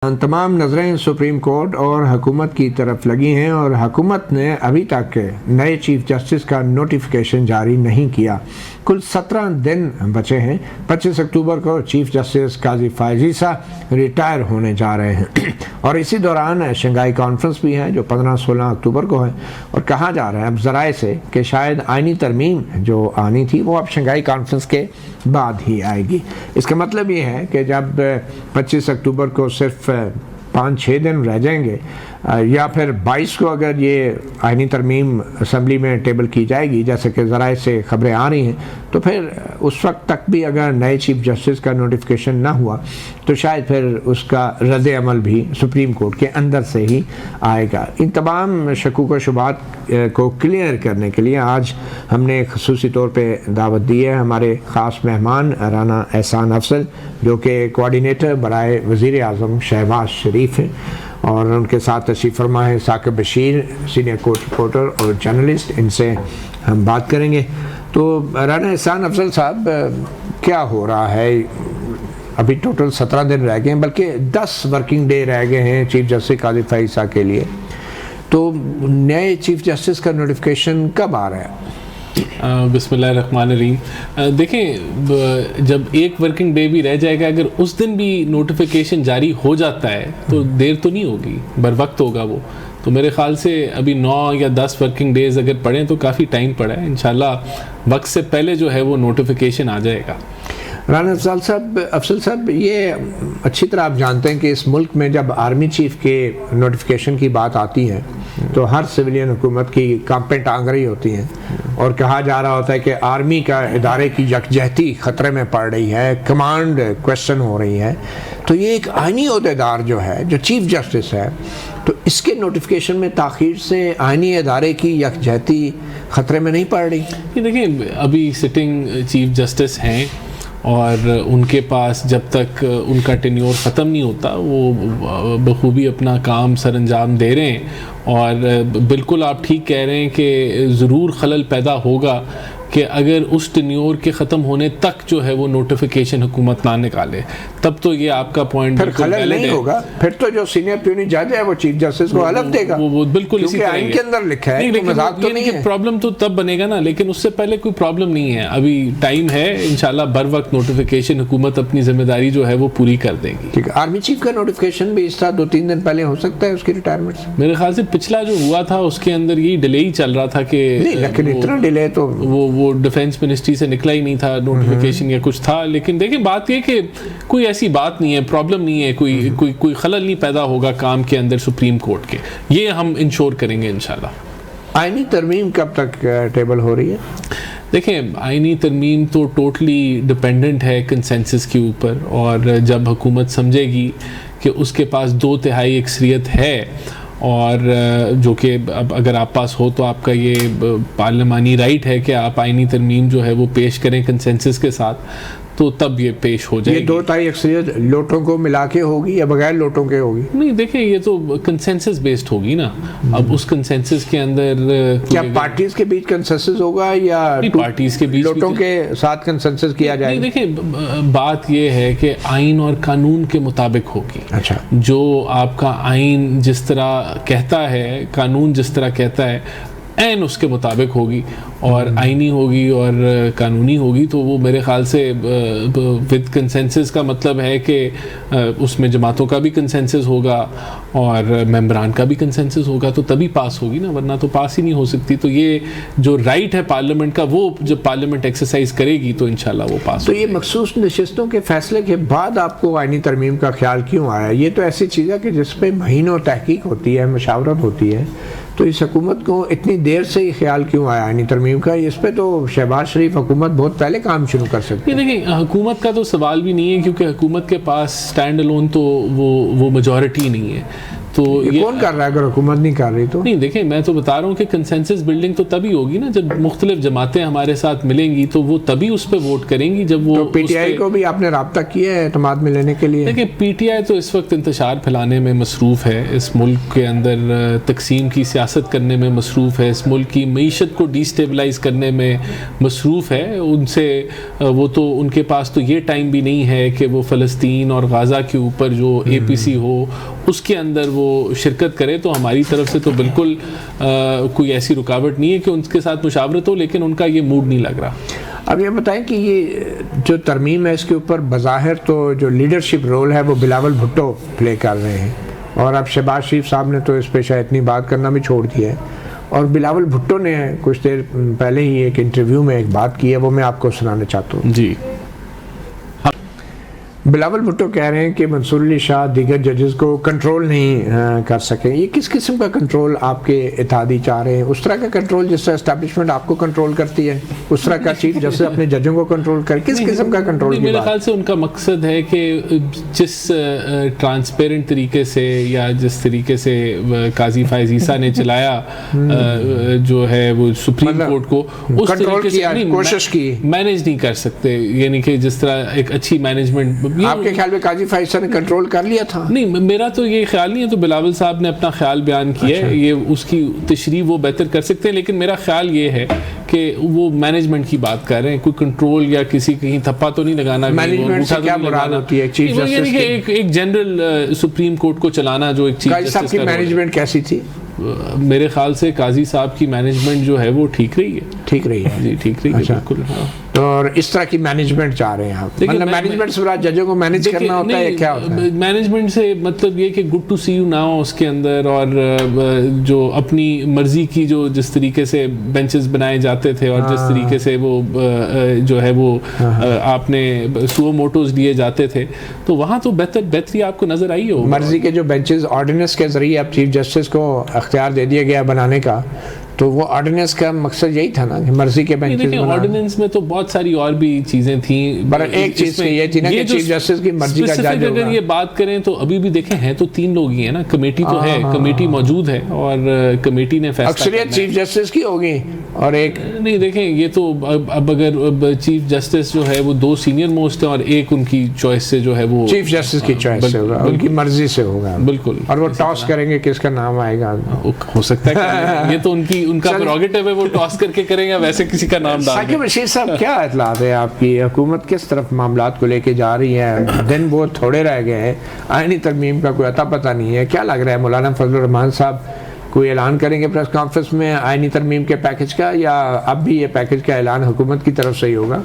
تمام نظریں supreme court اور حکومت کی طرف لگی ہیں اور حکومت نے ابھی تک نئے چیف جسٹس کا نوٹیفیکیشن جاری نہیں کیا۔ کل 17 دن بچے ہیں۔ 25 اکتوبر کو چیف جسٹس قاضی فائز عیسیٰ ریٹائر ہونے جا رہے ہیں اور اسی دوران شنگھائی کانفرنس بھی ہے جو 15-16 اکتوبر کو ہے، اور کہا جا رہا ہے اب ذرائع سے کہ شاید آئینی ترمیم جو آنی تھی وہ اب شنگھائی کانفرنس کے بعد ہی آئے گی۔ اس کا مطلب یہ ہے کہ جب 25 اکتوبر کو صرف 5-6 دن رہ جائیں گے یا پھر 22 کو اگر یہ آئینی ترمیم اسمبلی میں ٹیبل کی جائے گی جیسے کہ ذرائع سے خبریں آ رہی ہیں، تو پھر اس وقت تک بھی اگر نئے چیف جسٹس کا نوٹیفیکیشن نہ ہوا تو شاید پھر اس کا رد عمل بھی سپریم کورٹ کے اندر سے ہی آئے گا۔ ان تمام شکوک و شبہات کو کلیئر کرنے کے لیے آج ہم نے خصوصی طور پہ دعوت دی ہے ہمارے خاص مہمان رانا احسان افضل جو کہ کوآرڈینیٹر برائے وزیر اعظم شہباز شریف ہیں، اور ان کے ساتھ تشریف فرما ہے Saqib Bashir senior court reporter اور جرنلسٹ۔ ان سے ہم بات کریں گے۔ تو رانا احسان افضل صاحب، کیا ہو رہا ہے؟ ابھی ٹوٹل 17 دن رہ گئے ہیں، بلکہ 10 ورکنگ ڈے رہ گئے ہیں چیف جسٹس قاضی فائز عیسیٰ کے لیے، تو نئے چیف جسٹس کا نوٹیفیکیشن کب آ رہا ہے؟ بسم اللہ الرحمن الرحیم۔ دیکھیں، جب ایک ورکنگ ڈے بھی رہ جائے گا، اگر اس دن بھی نوٹیفیکیشن جاری ہو جاتا ہے تو دیر تو نہیں ہوگی، بر وقت ہوگا وہ۔ تو میرے خیال سے ابھی 9 یا 10 ورکنگ ڈیز اگر پڑھیں تو کافی ٹائم پڑا ہے، انشاءاللہ وقت سے پہلے جو ہے وہ نوٹیفیکیشن آ جائے گا۔ رانا افضل صاحب، یہ اچھی طرح آپ جانتے ہیں کہ اس ملک میں جب آرمی چیف کے نوٹیفیکیشن کی بات آتی ہے تو ہر سویلین حکومت کی کانپیں ٹانگ رہی ہوتی ہیں اور کہا جا رہا ہوتا ہے کہ آرمی کا ادارے کی یکجہتی خطرے میں پڑ رہی ہے، کمانڈ کویسچن ہو رہی ہے۔ تو یہ ایک آئینی عہدیدار جو ہے، جو چیف جسٹس ہے، تو اس کے نوٹیفیکیشن میں تاخیر سے آئینی ادارے کی یکجہتی خطرے میں نہیں پڑ رہی؟ دیکھیں، ابھی سٹنگ چیف جسٹس ہیں اور ان کے پاس جب تک ان کا ٹینیور ختم نہیں ہوتا وہ بخوبی اپنا کام سر انجام دے رہے ہیں، اور بالکل آپ ٹھیک کہہ رہے ہیں کہ ضرور خلل پیدا ہوگا کہ اگر اس ٹینیور کے ختم ہونے تک جو ہے وہ نوٹیفیکیشن حکومت نہ نکالے، تب تو یہ آپ کا پوائنٹ پھر خلل نہیں ہوگا، پھر تو جو سینئر پیونی جج ہے وہ چیف جسٹس کو حلف دے گا، وہ بالکل اسی طرح آئین کے اندر لکھا ہے، لیکن مذاق تو نہیں ہے۔ پرابلم تو تب بنے گا نا، لیکن اس سے پہلے کوئی پرابلم نہیں ہے، ابھی ٹائم ہے، انشاءاللہ بر وقت نوٹیفیکیشن حکومت اپنی ذمہ داری جو ہے وہ پوری کر دے گی۔ ٹھیک ہے، آرمی چیف کا نوٹیفیکیشن بھی اس طرح 2-3 دن پہلے ہو سکتا ہے اس کی ریٹائرمنٹ سے؟ میرے خیال سے پچھلا جو ہوا تھا اس کے اندر یہی ڈیلے ہی چل رہا تھا کہ لیکن اتنا ڈیلے تو وہ ڈیفینس منسٹری سے نکلا ہی نہیں تھا نوٹیفیکیشن یا کچھ تھا۔ لیکن دیکھیں، بات یہ کہ کوئی ایسی بات نہیں ہے، پرابلم نہیں ہے، کوئی خلل نہیں پیدا ہوگا کام کے اندر سپریم کورٹ کے، یہ ہم انشور کریں گے انشاءاللہ۔ آئینی ترمیم کب تک ٹیبل ہو رہی ہے؟ دیکھیں، آئینی ترمیم تو ٹوٹلی ڈیپینڈنٹ ہے کنسنسس کے اوپر، اور جب حکومت سمجھے گی کہ اس کے پاس 2/3 اکثریت ہے، اور جو کہ اب اگر آپ پاس ہو تو آپ کا یہ پارلیمانی رائٹ ہے کہ آپ آئینی ترمیم جو ہے وہ پیش کریں کنسنسس کے ساتھ، تو تب یہ پیش ہو جائے گی۔ یہ 2/3 اکثریت لوٹوں کو ملا کے ہوگی یا بغیر لوٹوں کے ہوگی؟ نہیں، دیکھیں، یہ تو کنسنسس بیسڈ ہوگی نا۔ اب اس کنسنسس کے اندر کیا پارٹیز کے بیچ کنسنسس ہوگا یا پارٹیز کے بیچ لوٹوں کے ساتھ کنسنسس کیا جائے گا؟ دیکھیں، بات یہ ہے کہ آئین اور قانون کے مطابق ہوگی۔ اچھا، جو آپ کا آئین جس طرح کہتا ہے، قانون جس طرح کہتا ہے، عین اس کے مطابق ہوگی، اور آئینی ہوگی اور قانونی ہوگی، تو وہ میرے خیال سے ود کنسنسس کا مطلب ہے کہ اس میں جماعتوں کا بھی کنسنسس ہوگا اور ممبران کا بھی کنسنسس ہوگا، تو تبھی پاس ہوگی نا، ورنہ تو پاس ہی نہیں ہو سکتی۔ تو یہ جو رائٹ ہے پارلیمنٹ کا، وہ جب پارلیمنٹ ایکسرسائز کرے گی تو انشاءاللہ وہ پاس تو یہ مخصوص نشستوں کے فیصلے کے بعد آپ کو آئینی ترمیم کا خیال کیوں آیا؟ یہ تو ایسی چیز ہے کہ جس پہ مہینوں تحقیق ہوتی ہے، مشاورت ہوتی ہے، تو اس حکومت کو اتنی دیر سے یہ خیال کیوں آیا آئینی ترمیم کا؟ اس پہ تو شہباز شریف حکومت بہت پہلے کام شروع کر سکتی ہے۔ دیکھیں، حکومت کا تو سوال بھی نہیں ہے، کیونکہ حکومت کے پاس سٹینڈ الون تو وہ میجورٹی نہیں ہے۔ تو یہ کون کر رہا ہے اگر حکومت نہیں کر رہی تو؟ نہیں دیکھیں میں تو بتا رہا ہوں کہ کنسنسس بلڈنگ تو تبھی ہوگی نا جب مختلف جماعتیں ہمارے ساتھ ملیں گی تو وہ تبھی اس پہ ووٹ کریں گی جب وہ پی ٹی آئی کو بھی آپ نے رابطہ کیا ہے اعتماد میں لینے کے لیے؟ دیکھیں پی ٹی آئی تو اس وقت انتشار پھیلانے میں مصروف ہے، اس ملک کے اندر تقسیم کی سیاست کرنے میں مصروف ہے، اس ملک کی معیشت کو ڈی اسٹیبلائز کرنے میں مصروف ہے. ان سے وہ تو ان کے پاس تو یہ ٹائم بھی نہیں ہے کہ وہ فلسطین اور غازہ کے اوپر جو اے پی سی ہو اس کے اندر وہ شرکت کرے. تو ہماری طرف سے تو بالکل کوئی ایسی رکاوٹ نہیں ہے کہ ان کے ساتھ مشاورت ہو، لیکن ان کا یہ موڈ نہیں لگ رہا. اب یہ بتائیں کہ یہ جو ترمیم ہے اس کے اوپر بظاہر تو جو لیڈرشپ رول ہے وہ بلاول بھٹو پلے کر رہے ہیں، اور اب شہباز شریف صاحب نے تو اس پہ شاید اتنی بات کرنا بھی چھوڑ دیا ہے. اور بلاول بھٹو نے کچھ دیر پہلے ہی ایک انٹرویو میں ایک بات کی ہے، وہ میں آپ کو سنانا چاہتا ہوں. جی بلاول بھٹو کہہ رہے ہیں کہ منصور علی شاہ دیگر ججز کو کنٹرول نہیں کر سکیں. یہ کس قسم کا کنٹرول آپ کے اتحادی چاہ رہے ہیں؟ اس طرح کا کنٹرول جس طرح اسٹیبلشمنٹ آپ کو کنٹرول کرتی ہے، اس طرح کا چیف جسٹس اپنے ججوں کو کنٹرول کرے؟ کس قسم کا کنٹرول کی بات؟ میرے خیال سے ان کا مقصد ہے کہ جس ٹرانسپیرنٹ طریقے سے یا جس طریقے سے قاضی فائز عیسیٰ نے چلایا جو ہے وہ سپریم کورٹ کو، اس طریقے سے کوشش کی مینیج نہیں کر سکتے. یعنی کہ جس طرح ایک اچھی مینجمنٹ آپ کے خیال میں قاضی فائز نے کنٹرول کر لیا تھا؟ نہیں، میرا تو یہ خیال نہیں ہے. تو بلاول صاحب نے اپنا خیال بیان کیا ہے، یہ اس کی تشریح وہ بہتر کر سکتے ہیں، لیکن میرا خیال یہ ہے کہ وہ مینجمنٹ کی بات کر رہے ہیں. کوئی کنٹرول یا کسی کہیں تھپا تو نہیں لگانا. مینجمنٹ سے کیا مراد ہوتی ہے چیف جسٹس؟ یعنی کہ ایک جنرل سپریم کورٹ کو چلانا جو ایک چیف جسٹس. قاضی صاحب کی مینجمنٹ کیسی تھی؟ میرے خیال سے قاضی صاحب کی مینجمنٹ جو ہے وہ ٹھیک رہی ہے. ٹھیک رہی ہے؟ جی ٹھیک رہی ہے بالکل. اور اس طرح کی مینجمنٹ چاہ رہے ہیں آپ؟ مطلب مینجمنٹ سے ججوں کو مینیج کرنا ہوتا ہے، کیا ہوتا ہے مینجمنٹ سے؟ مطلب یہ کہ good to see you now اس کے اندر، اور جو اپنی مرضی کی جو جس طریقے سے بینچز بنائے جاتے تھے اور جس طریقے سے وہ جو ہے وہ آپ نے سو موٹوز لیے جاتے تھے، تو وہاں تو بہتری آپ کو نظر آئی ہو. مرضی کے جو بینچز آرڈیننس کے ذریعے اب چیف جسٹس کو اختیار دے دیا گیا بنانے کا، تو وہ آرڈیننس کا مقصد یہی تھا نا کہ مرضی کے بینچز بنانا. آرڈیننس میں تو بہت ساری اور بھی چیزیں تھیں، پر ایک چیز یہ تھی نا کہ چیف جسٹس کی مرضی کا جج ہوگا. اگر یہ بات کریں تو ابھی بھی دیکھیں ہیں تو 3 لوگ ہی ہیں نا. کمیٹی تو ہے، کمیٹی موجود ہے اور کمیٹی نے فیصلہ اکثریت چیف جسٹس کی ہوگی اور ایک نہیں. دیکھیں یہ تو اب اگر چیف جسٹس جو ہے وہ 2 سینئر موسٹ ہیں اور ایک ان کی چوائس سے جو ہے وہ چیف جسٹس کی چوائس سے ہوگا، ان کی مرضی سے ہوگا بالکل. اور وہ ٹاس کریں گے کس کا نام آئے گا. ہو سکتا ہے یہ تو ان کا پروگیٹو ہے، وہ ٹاس کر کے کریں گے، ویسے کسی کا نام ڈال. ثاقب رشید صاحب کیا اطلاعات ہے آپ کی؟ حکومت کس طرف معاملات کو لے کے جا رہی ہے؟ دن بہت تھوڑے رہ گئے ہیں، آئینی ترمیم کا کوئی اتا پتہ نہیں ہے. کیا لگ رہا ہے مولانا فضل الرحمان صاحب کوئی اعلان کریں گے پریس کانفرنس میں آئینی ترمیم کے پیکج کا، یا اب بھی یہ پیکج کا اعلان حکومت کی طرف سے ہی ہوگا؟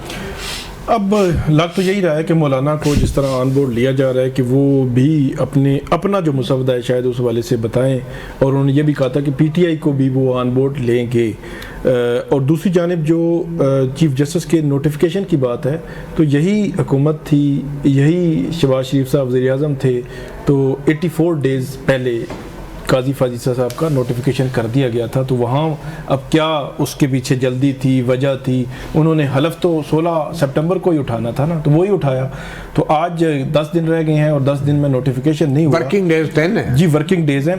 اب لگ تو یہی رہا ہے کہ مولانا کو جس طرح آن بورڈ لیا جا رہا ہے کہ وہ بھی اپنا جو مسودہ ہے شاید اس حوالے سے بتائیں، اور انہوں نے یہ بھی کہا تھا کہ پی ٹی آئی کو بھی وہ آن بورڈ لیں گے. اور دوسری جانب جو چیف جسٹس کے نوٹیفیکیشن کی بات ہے تو یہی حکومت تھی، یہی شہباز شریف صاحب وزیر اعظم تھے، تو 84 ڈیز پہلے قاضی فائز عیسیٰ صاحب کا نوٹیفیکیشن کر دیا گیا تھا. تو وہاں اب کیا اس کے پیچھے جلدی تھی، وجہ تھی؟ انہوں نے حلف تو 16 سپٹمبر کو ہی اٹھانا تھا نا، تو وہی اٹھایا. تو آج 10 دن رہ گئے ہیں اور 10 دن میں نوٹیفیکیشن نہیں ہوا. ورکنگ ڈیز 10 ہے. جی ورکنگ ڈیز ہیں.